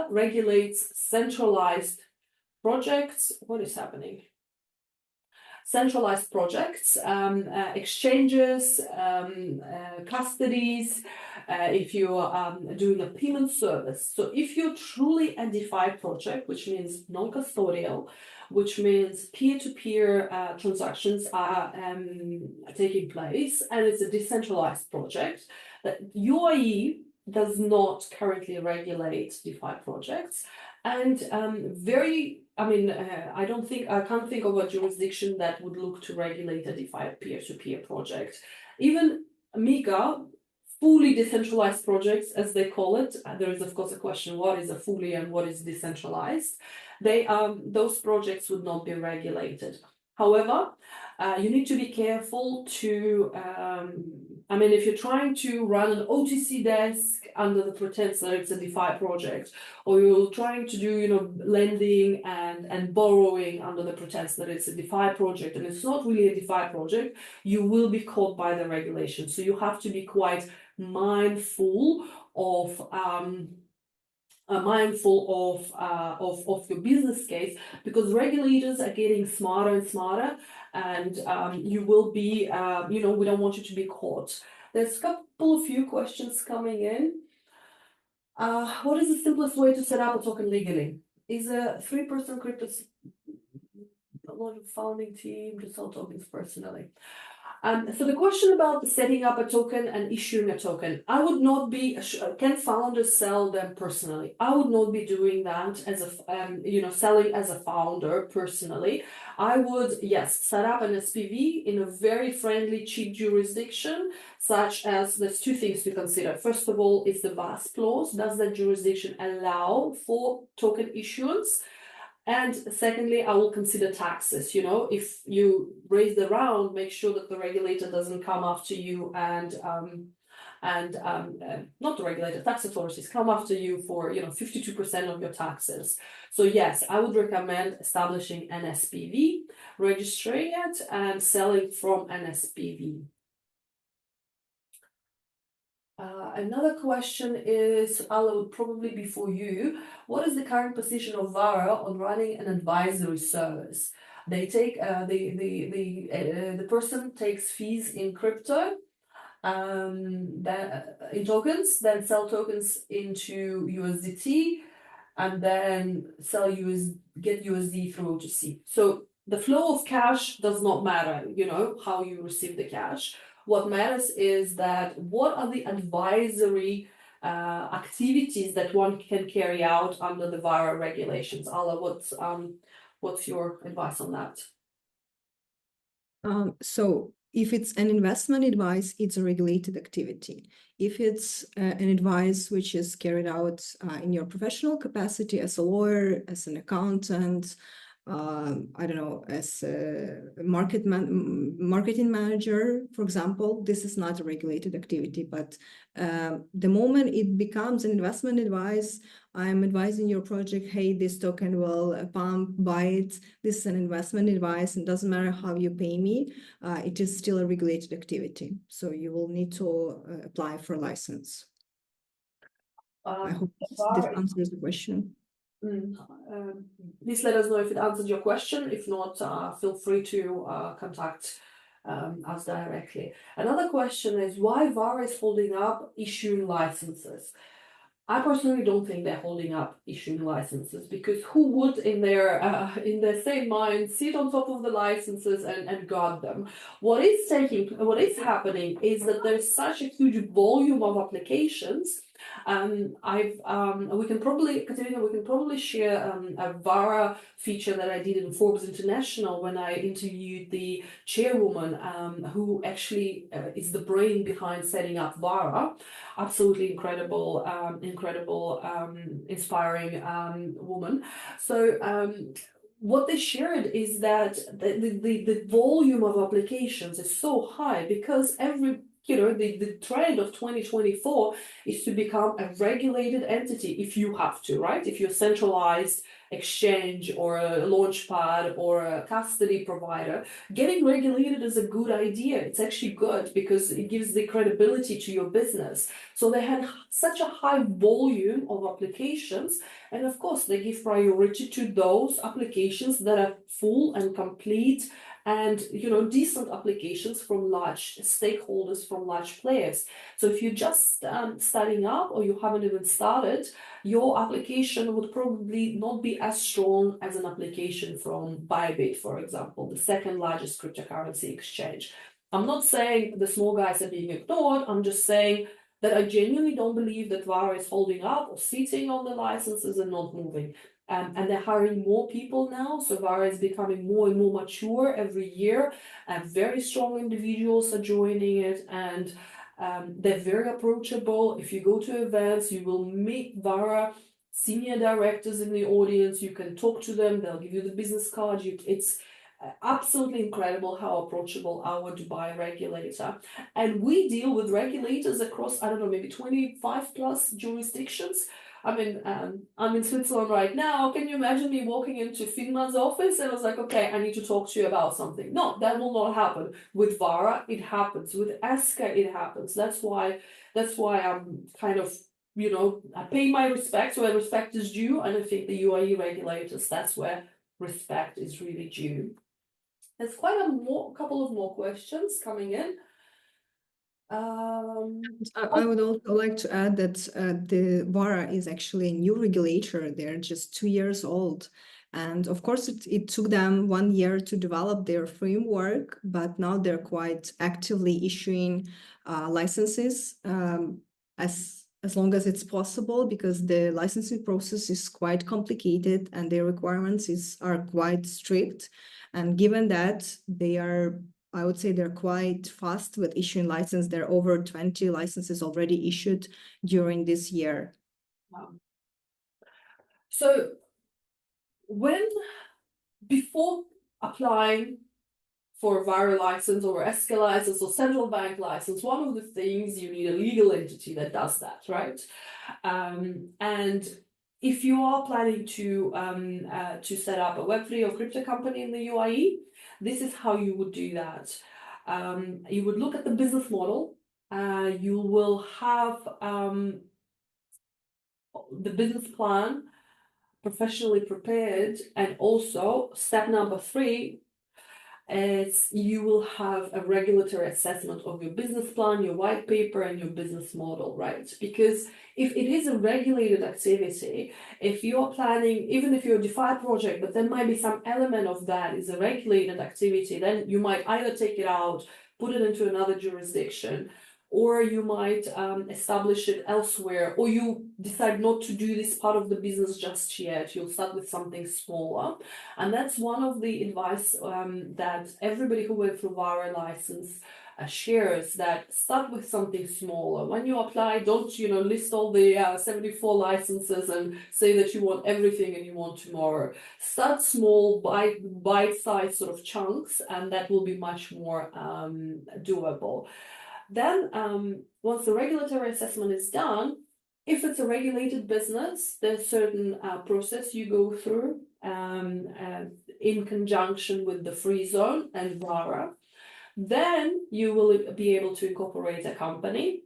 regulates centralized projects. What is happening? Centralized projects, exchanges, custodies, if you're doing a payment service. So if you're truly a DeFi project, which means non-custodial, which means peer-to-peer transactions are taking place, and it's a decentralized project, that UAE does not currently regulate DeFi projects, and I can't think of a jurisdiction that would look to regulate a DeFi peer-to-peer project. Even MiCA, fully decentralized projects, as they call it, there is of course a question: what is a fully and what is decentralized? Those projects would not be regulated. However, you need to be careful to, if you're trying to run an OTC desk under the pretense that it's a DeFi project, or you're trying to do, lending and borrowing under the pretense that it's a DeFi project, and it's not really a DeFi project, you will be caught by the regulations. So you have to be quite mindful of your business case, because regulators are getting smarter and smarter, and you will be, we don't want you to be caught. There's a few questions coming in. What is the simplest way to set up a token legally? Is a 3-person crypto a lot of founding team to sell tokens personally? So the question about setting up a token and issuing a token, I would not be, can founders sell them personally? I would not be doing that as a, selling as a founder personally. I would, yes, set up an SPV in a very friendly, cheap jurisdiction, such as, there's two things to consider. First of all, is the VASP laws. Does that jurisdiction allow for token issuance? And secondly, I will consider taxes. If you raise the round, make sure that the regulator doesn't come after you and not the regulator, tax authorities come after you for 52% of your taxes. So yes, I would recommend establishing an SPV, registering it, and selling from an SPV. Another question is, Ala, would probably be for you. What is the current position of Vara on running an advisory service? They take the person takes fees in crypto, in tokens, then sell tokens into USDT, and then get USD through OTC. So the flow of cash does not matter, how you receive the cash. What matters is that what are the advisory activities that one can carry out under the VARA regulations? Ala, what's your advice on that? So if it's an investment advice, it's a regulated activity. If it's an advice which is carried out in your professional capacity as a lawyer, as an accountant, I don't know, as a marketing manager, for example, this is not a regulated activity. But the moment it becomes an investment advice, I'm advising your project, hey, this token will pump, buy it. This is an investment advice, and doesn't matter how you pay me, it is still a regulated activity. So you will need to apply for a license. I hope this answers the question. Please let us know if it answered your question. If not, feel free to contact us directly. Another question is why VARA is holding up issuing licenses. I personally don't think they're holding up issuing licenses, because who would in their same mind sit on top of the licenses and guard them? What is happening is that there's such a huge volume of applications. Katerina, we can probably share a VARA feature that I did in Forbes International when I interviewed the chairwoman who actually is the brain behind setting up VARA. Absolutely incredible, inspiring woman. So what they shared is that the volume of applications is so high because the trend of 2024 is to become a regulated entity if you have to, right? If you're a centralized exchange or a launchpad or a custody provider, getting regulated is a good idea. It's actually good because it gives the credibility to your business. So they had such a high volume of applications, and of course they give priority to those applications that are full and complete and decent applications from large stakeholders, from large players. So if you're just starting up or you haven't even started, your application would probably not be as strong as an application from Bybit, for example, the second largest cryptocurrency exchange. I'm not saying the small guys are being ignored. I'm just saying that I genuinely don't believe that VARA is holding up or sitting on the licenses and not moving. And they're hiring more people now, so VARA is becoming more and more mature every year, and very strong individuals are joining it, and they're very approachable. If you go to events, you will meet VARA senior directors in the audience, you can talk to them, they'll give you the business card. It's absolutely incredible how approachable our Dubai regulator. And we deal with regulators across, I don't know, maybe 25 plus jurisdictions. I mean, I'm in Switzerland right now. Can you imagine me walking into FINMA's office and I was like, okay, I need to talk to you about something? No, that will not happen. With VARA, it happens. With ESCA, it happens. That's why I'm kind of, I pay my respect where respect is due. And I think the UAE regulators, that's where respect is really due. There's quite a couple of more questions coming in. I would also like to add that the VARA is actually a new regulator. They're just 2 years old. And of course, it took them 1 year to develop their framework, but now they're quite actively issuing licenses as long as it's possible, because the licensing process is quite complicated and their requirements are quite strict. And given that I would say they're quite fast with issuing license. There are over 20 licenses already issued during this year. So before applying for a VARA license or ESCA license or central bank license, one of the things you need a legal entity that does that, right? And if you are planning to set up a Web3 or crypto company in the UAE, this is how you would do that. You would look at the business model. You will have the business plan professionally prepared, and also step number 3 is you will have a regulatory assessment of your business plan, your white paper, and your business model, right? Because if it is a regulated activity, if you're planning, even if you're a DeFi project, but there might be some element of that is a regulated activity, then you might either take it out, put it into another jurisdiction, or you might establish it elsewhere, or you decide not to do this part of the business just yet. You'll start with something smaller. And that's one of the advice that everybody who went through VARA license shares, that start with something smaller. When you apply, don't list all the 74 licenses and say that you want everything and you want tomorrow. Start small, bite-sized sort of chunks, and that will be much more doable. Then once the regulatory assessment is done, if it's a regulated business, there's certain process you go through in conjunction with the free zone and VARA. Then you will be able to incorporate a company.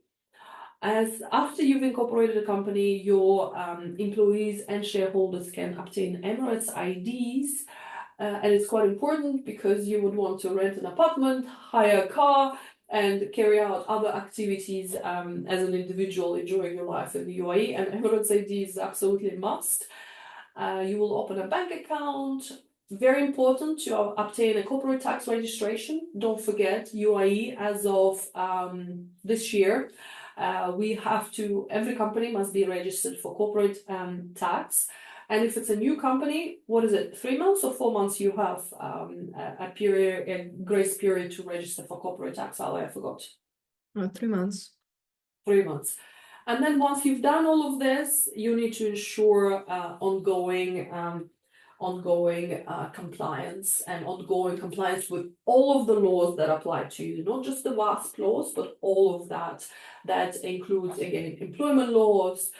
After you've incorporated a company, your employees and shareholders can obtain Emirates IDs. And it's quite important because you would want to rent an apartment, hire a car, and carry out other activities as an individual enjoying your life in the UAE. And Emirates ID is absolutely a must. You will open a bank account. Very important to obtain a corporate tax registration. Don't forget, UAE, as of this year, every company must be registered for corporate tax. And if it's a new company, what is it, 3 months or 4 months you have a grace period to register for corporate tax? I forgot. 3 months. 3 months. And then once you've done all of this, you need to ensure ongoing compliance with all of the laws that apply to you, not just the VASP laws, but all of that. That includes, again, employment laws,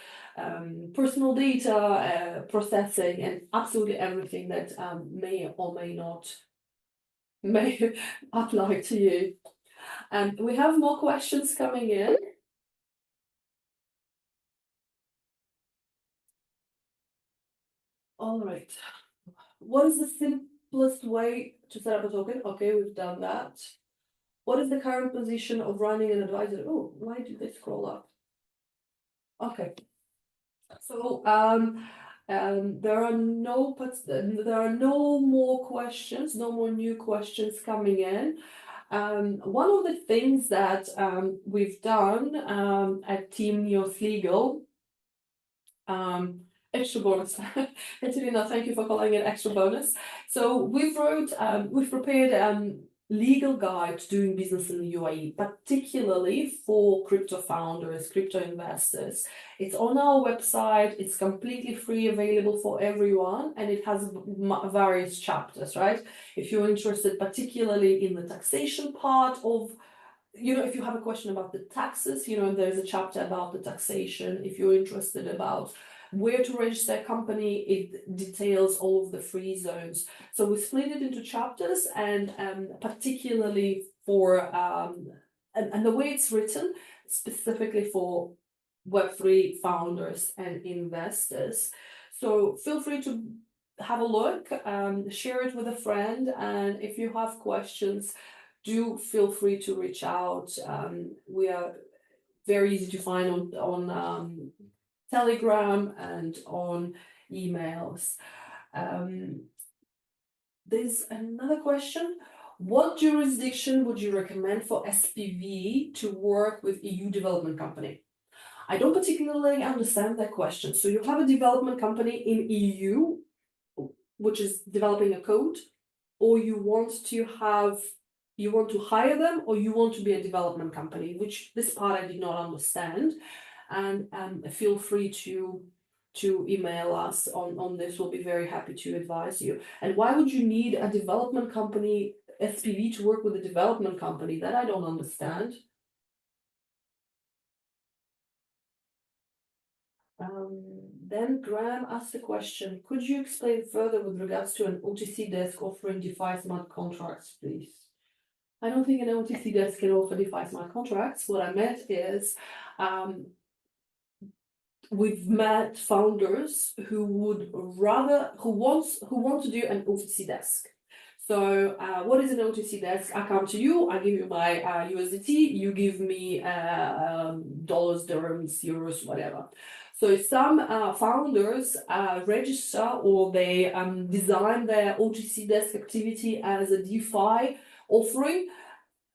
personal data processing, and absolutely everything that may or may not apply to you. And we have more questions coming in. All right. What is the simplest way to set up a token? Okay, we've done that. What is the current position of running an advisor? Oh, why did they scroll up? Okay. So there are no more questions, no more new questions coming in. One of the things that we've done at Team NeosLegal, extra bonus. Irina, thank you for calling it extra bonus. So we've prepared legal guide to doing business in the UAE, particularly for crypto founders, crypto investors. It's on our website. It's completely free, available for everyone, and it has various chapters, right? If you're interested particularly in the taxation part of, if you have a question about the taxes, there's a chapter about the taxation. If you're interested about where to register a company, it details all of the free zones. So we split it into chapters, and particularly for, and the way it's written, specifically for Web3 founders and investors. So feel free to have a look, share it with a friend, and if you have questions, do feel free to reach out. We are very easy to find on Telegram and on emails. There's another question. What jurisdiction would you recommend for SPV to work with EU development company? I don't particularly understand that question. So you have a development company in EU, which is developing a code, or you want to hire them, or you want to be a development company, which this part I did not understand. And feel free to email us on this. We'll be very happy to advise you. And why would you need a development company, SPV, to work with a development company? That I don't understand. Then Graham asked a question. Could you explain further with regards to an OTC desk offering DeFi smart contracts, please? I don't think an OTC desk can offer DeFi smart contracts. What I meant is, we've met founders who want to do an OTC desk. So what is an OTC desk? I come to you, I give you my USDT, you give me dollars, dirhams, euros, whatever. So some founders register, or they design their OTC desk activity as a DeFi offering,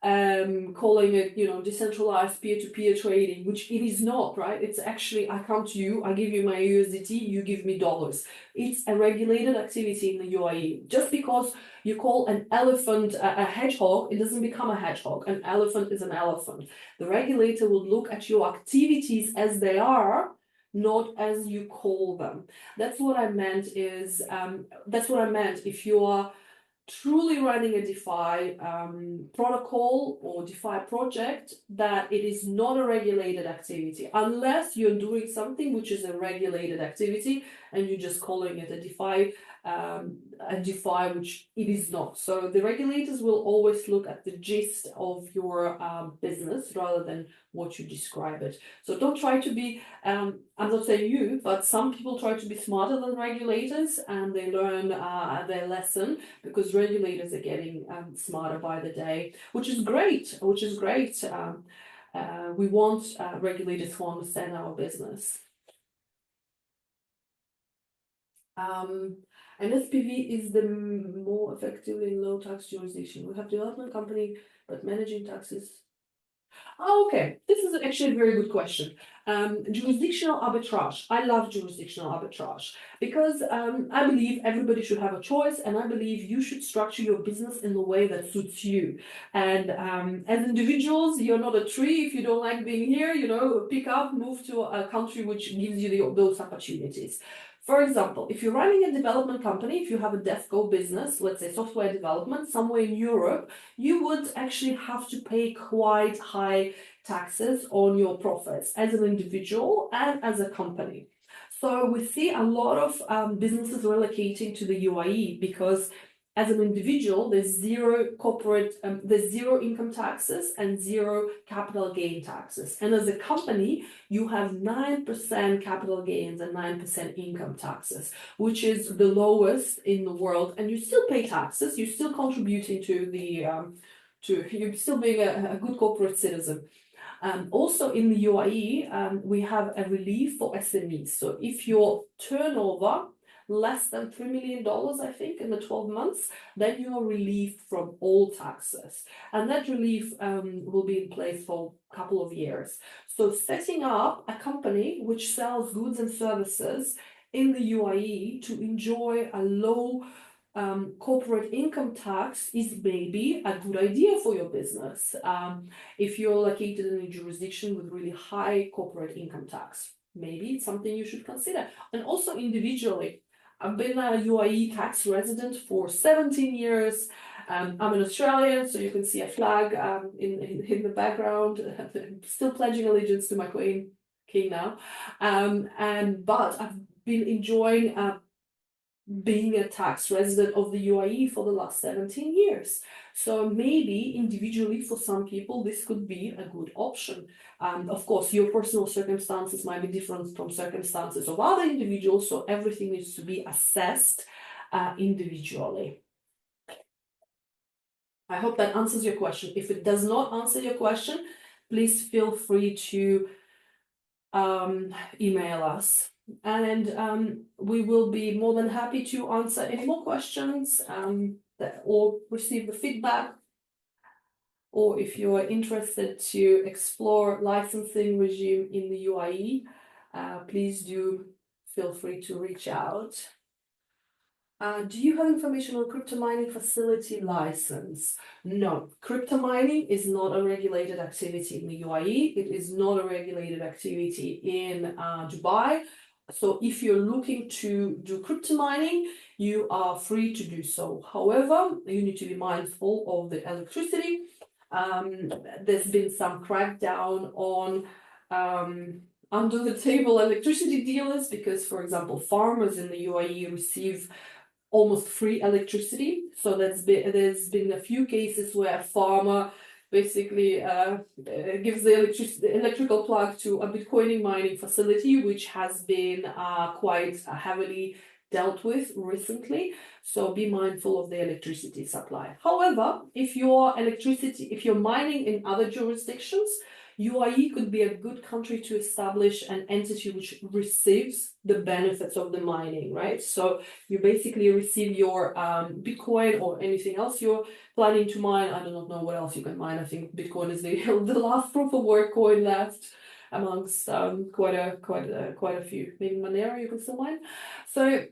calling it, decentralized peer-to-peer trading, which it is not, right? It's actually, I come to you, I give you my USDT, you give me dollars. It's a regulated activity in the UAE. Just because you call an elephant a hedgehog, it doesn't become a hedgehog. An elephant is an elephant. The regulator will look at your activities as they are, not as you call them. That's what I meant if you are truly running a DeFi protocol or DeFi project, that it is not a regulated activity, unless you're doing something which is a regulated activity and you're just calling it a DeFi, which it is not. So the regulators will always look at the gist of your business rather than what you describe it. So don't try to be, I'm not saying you, but some people try to be smarter than regulators, and they learn their lesson, because regulators are getting smarter by the day, which is great, we want regulators to understand our business. An SPV is the more effective in low tax jurisdiction. We have development company, but managing taxes. Oh, okay, this is actually a very good question. Jurisdictional arbitrage. I love jurisdictional arbitrage because I believe everybody should have a choice, and I believe you should structure your business in the way that suits you. And as individuals, you're not a tree. If you don't like being here, pick up, move to a country which gives you those opportunities. For example, if you're running a development company, if you have a DevCo business, let's say software development, somewhere in Europe, you would actually have to pay quite high taxes on your profits as an individual and as a company. So we see a lot of businesses relocating to the UAE because as an individual, there's zero income taxes and zero capital gain taxes. And as a company, you have 9% capital gains and 9% income taxes, which is the lowest in the world. And you still pay taxes, you're still contributing to the, you're still being a good corporate citizen. Also in the UAE, we have a relief for SMEs. So if your turnover, less than $3 million, I think, in the 12 months, then you are relieved from all taxes. And that relief will be in place for a couple of years. So setting up a company which sells goods and services in the UAE to enjoy a low corporate income tax is maybe a good idea for your business if you're located in a jurisdiction with really high corporate income tax. Maybe it's something you should consider. And also individually, I've been a UAE tax resident for 17 years. I'm an Australian, so you can see a flag in the background. I'm still pledging allegiance to my king now. But I've been enjoying being a tax resident of the UAE for the last 17 years. So maybe individually for some people, this could be a good option. Of course, your personal circumstances might be different from circumstances of other individuals, so everything needs to be assessed individually. I hope that answers your question. If it does not answer your question, please feel free to email us. And we will be more than happy to answer any more questions or receive the feedback. Or if you are interested to explore licensing regime in the UAE, please do feel free to reach out. Do you have information on crypto mining facility license? No, crypto mining is not a regulated activity in the UAE. It is not a regulated activity in Dubai. So if you're looking to do crypto mining, you are free to do so. However, you need to be mindful of the electricity. There's been some crackdown on under the table electricity dealers because, for example, farmers in the UAE receive almost free electricity. So there's been a few cases where a farmer basically gives the electrical plug to a Bitcoin mining facility, which has been quite heavily dealt with recently. So be mindful of the electricity supply. However, if you're mining in other jurisdictions, UAE could be a good country to establish an entity which receives the benefits of the mining, right? So you basically receive your Bitcoin or anything else you're planning to mine. I do not know what else you can mine. I think Bitcoin is the last proof of work coin left amongst quite a few. Maybe Monero you can still mine. So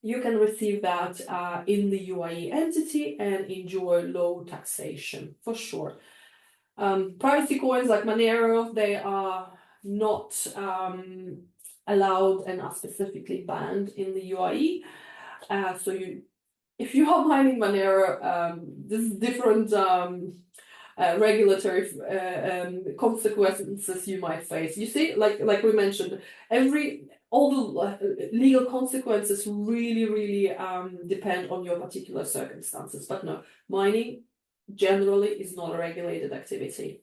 you can receive that in the UAE entity and enjoy low taxation for sure. Privacy coins like Monero, they are not allowed and are specifically banned in the UAE. So if you are mining Monero, there's different regulatory consequences you might face. You see, like we mentioned, all the legal consequences really depend on your particular circumstances. But no, mining generally is not a regulated activity.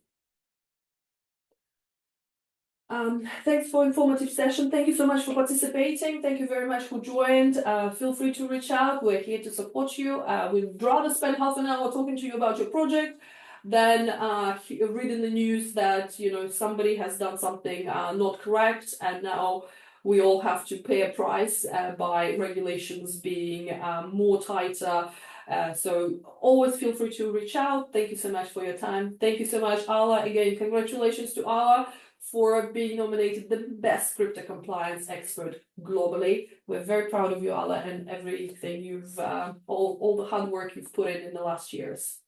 Thanks for informative session. Thank you so much for participating. Thank you very much who joined. Feel free to reach out. We're here to support you. We'd rather spend half an hour talking to you about your project than read in the news that somebody has done something not correct, and now we all have to pay a price by regulations being more tighter. So always feel free to reach out. Thank you so much for your time. Thank you so much, Ala. Again, congratulations to Ala for being nominated the best crypto compliance expert globally. We're very proud of you, Ala, and everything you've, all the hard work you've put in the last years.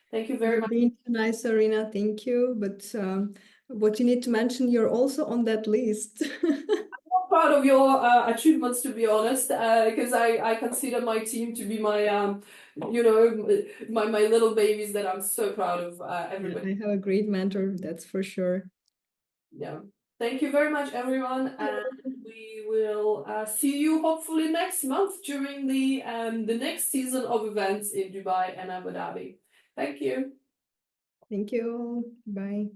Thank you very much. Being nice, Irina. Thank you. But what you need to mention, you're also on that list. I'm proud of your achievements, to be honest, because I consider my team to be my, my little babies that I'm so proud of. Everybody. I have a great mentor, that's for sure. Yeah. Thank you very much, everyone, and we will see you hopefully next month during the next season of events in Dubai and Abu Dhabi. Thank you. Thank you. Bye.